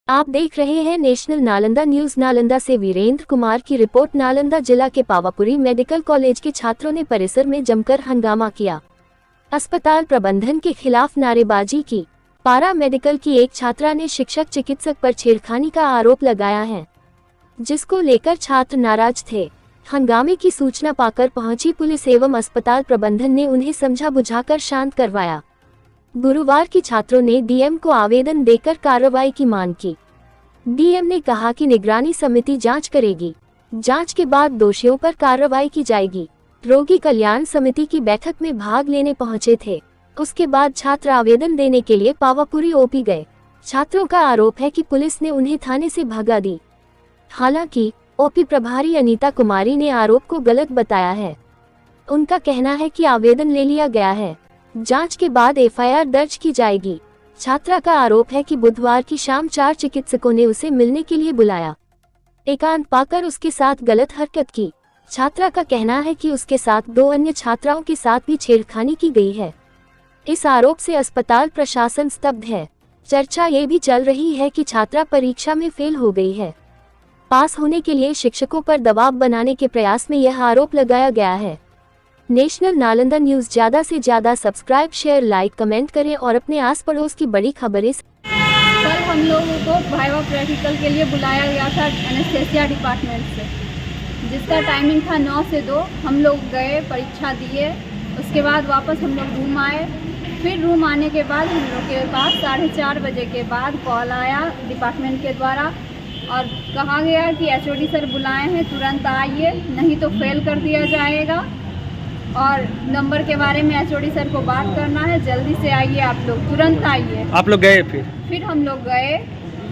आप देख रहे हैं नेशनल नालंदा न्यूज। नालंदा से वीरेंद्र कुमार की रिपोर्ट। नालंदा जिला के पावापुरी मेडिकल कॉलेज के छात्रों ने परिसर में जमकर हंगामा किया। अस्पताल प्रबंधन के खिलाफ नारेबाजी की। पारा मेडिकल की एक छात्रा ने शिक्षक चिकित्सक पर छेड़खानी का आरोप लगाया है, जिसको लेकर छात्र नाराज थे। हंगामे की सूचना पाकर पहुंची पुलिस एवं अस्पताल प्रबंधन ने उन्हें समझा बुझाकर शांत करवाया। गुरुवार की छात्रों ने डीएम को आवेदन देकर कार्रवाई की मांग की। डीएम ने कहा कि निगरानी समिति जांच करेगी, जांच के बाद दोषियों पर कार्रवाई की जाएगी। रोगी कल्याण समिति की बैठक में भाग लेने पहुंचे थे। उसके बाद छात्र आवेदन देने के लिए पावापुरी ओपी गए। छात्रों का आरोप है कि पुलिस ने उन्हें थाने से भगा दी। हालांकि ओपी प्रभारी अनीता कुमारी ने आरोप को गलत बताया है। उनका कहना है कि आवेदन ले लिया गया है, जांच के बाद एफआईआर दर्ज की जाएगी। छात्रा का आरोप है कि बुधवार की शाम 4 चिकित्सकों ने उसे मिलने के लिए बुलाया, एकांत पाकर उसके साथ गलत हरकत की। छात्रा का कहना है कि उसके साथ 2 अन्य छात्राओं के साथ भी छेड़खानी की गई है। इस आरोप से अस्पताल प्रशासन स्तब्ध है। चर्चा ये भी चल रही है कि छात्रा परीक्षा में फेल हो गई है। पास होने के लिए शिक्षकों पर दबाव बनाने के प्रयास में यह आरोप लगाया गया है। नेशनल नालंदा न्यूज ज्यादा से ज्यादा सब्सक्राइब, शेयर, लाइक, कमेंट करें और अपने आस पड़ोस की बड़ी खबरें। कल हम लोगों को वाइवा प्रैक्टिकल के लिए बुलाया गया था एनेस्थेसिया डिपार्टमेंट से, जिसका टाइमिंग था 9 से 2। हम लोग गए, परीक्षा दिए, उसके बाद वापस हम लोग रूम आए। फिर रूम आने के बाद हम लोग के पास 4:30 बजे के बाद कॉल आया डिपार्टमेंट के द्वारा और कहा गया कि एचओडी सर बुलाए हैं, तुरंत आइए, नहीं तो फेल कर दिया जाएगा और नंबर के बारे में एचओडी सर को बात करना है, जल्दी से आइए, आप लोग तुरंत आइए। आप लोग गए? फिर हम लोग गए।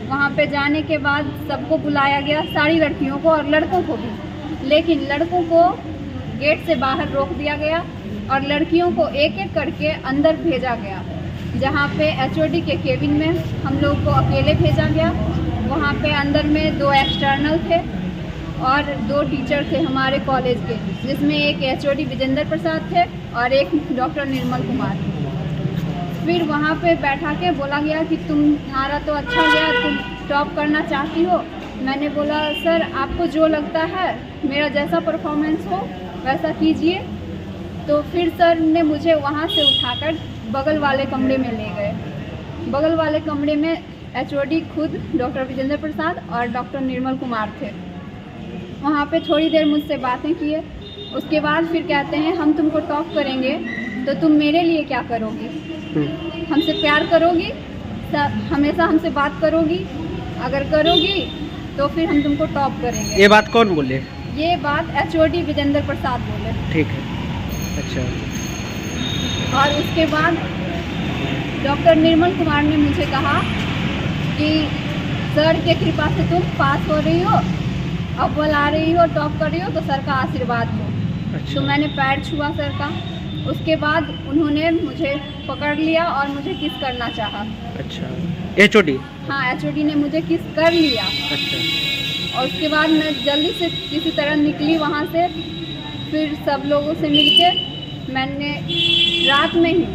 वहाँ पे जाने के बाद सबको बुलाया गया, सारी लड़कियों को और लड़कों को भी, लेकिन लड़कों को गेट से बाहर रोक दिया गया और लड़कियों को एक एक करके अंदर भेजा गया, जहाँ पे एचओडी के केबिन में हम लोग को अकेले भेजा गया। वहाँ पे अंदर में 2 एक्सटर्नल थे और 2 टीचर थे हमारे कॉलेज के, जिसमें एक एचओडी विजेंद्र प्रसाद थे और एक डॉक्टर निर्मल कुमार। फिर वहाँ पे बैठा के बोला गया कि तुम्हारा तो अच्छा गया, तुम टॉप करना चाहती हो। मैंने बोला सर आपको जो लगता है, मेरा जैसा परफॉर्मेंस हो वैसा कीजिए। तो फिर सर ने मुझे वहाँ से उठाकर बगल वाले कमरे में ले गए। बगल वाले कमरे में एचओडी खुद डॉक्टर विजेंद्र प्रसाद और डॉक्टर निर्मल कुमार थे। वहाँ पे थोड़ी देर मुझसे बातें किए। उसके बाद फिर कहते हैं हम तुमको टॉप करेंगे तो तुम मेरे लिए क्या करोगी? हमसे प्यार करोगी, हमेशा हमसे बात करोगी? अगर करोगी तो फिर हम तुमको टॉप करेंगे। ये बात कौन बोले? ये बात एचओडी विजेंद्र प्रसाद बोले। ठीक है, अच्छा। और उसके बाद डॉक्टर निर्मल कुमार ने मुझे कहा कि सर के कृपा से तुम पास हो रही हो, अव्वल आ रही हो, टॉप कर रही हो, तो सर का आशीर्वाद हो। अच्छा। तो मैंने पैर छुआ सर का। उसके बाद उन्होंने मुझे पकड़ लिया और मुझे किस करना चाहा। अच्छा, एचओडी? हाँ, एचओडी ने मुझे किस कर लिया। अच्छा। और उसके बाद मैं जल्दी से किसी तरह निकली वहाँ से। फिर सब लोगों से मिलके मैंने रात में ही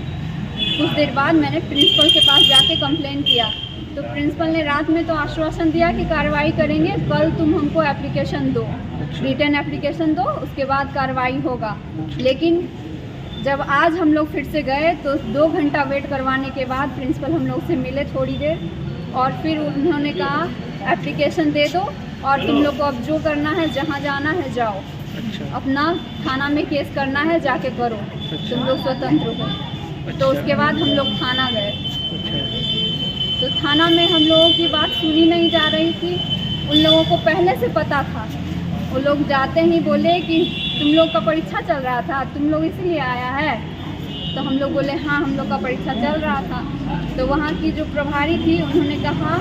कुछ देर बाद मैंने प्रिंसिपल के पास जाके कंप्लेन किया। तो प्रिंसिपल ने रात में तो आश्वासन दिया कि कार्रवाई करेंगे, कल तुम हमको एप्लीकेशन दो, रिटर्न एप्लीकेशन दो, उसके बाद कार्रवाई होगा। लेकिन जब आज हम लोग फिर से गए तो 2 घंटा वेट करवाने के बाद प्रिंसिपल हम लोग से मिले थोड़ी देर और फिर उन्होंने कहा एप्लीकेशन दे दो और तुम लोग को अब जो करना है, जहाँ जाना है जाओ। अच्छा। अपना थाना में केस करना है, जाके करो। अच्छा। तुम लोग स्वतंत्र हो। अच्छा। तो उसके बाद हम लोग थाना गए। अच्छा। तो थाना में हम लोगों की बात सुनी नहीं जा रही थी। उन लोगों को पहले से पता था। वो लोग जाते ही बोले कि तुम लोग का परीक्षा चल रहा था, तुम लोग इसलिए आया है। तो हम लोग बोले हाँ, हम लोग का परीक्षा चल रहा था। तो वहाँ की जो प्रभारी थी उन्होंने कहा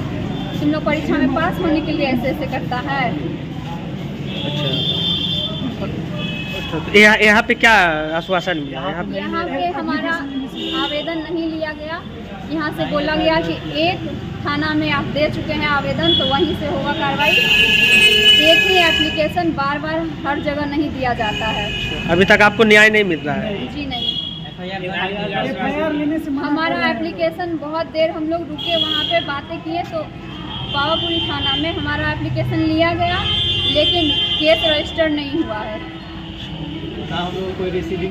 तुम लोग परीक्षा में पास होने के लिए ऐसे ऐसे करता है। अच्छा, तो यहाँ पे क्या आश्वासन मिला? यहाँ पे हमारा आवेदन नहीं लिया गया। यहाँ से बोला गया कि एक थाना में आप दे चुके हैं आवेदन, तो वहीं से होगा कार्रवाई। एक ही एप्लीकेशन बार बार हर जगह नहीं दिया जाता है। अभी तक आपको न्याय नहीं मिल रहा है? जी नहीं। हमारा एप्लीकेशन बहुत देर हम लोग रुके, वहाँ पे बातें किए तो पावापुरी थाना में हमारा एप्लीकेशन लिया गया, लेकिन केस रजिस्टर नहीं हुआ है। कोई रिसीविंग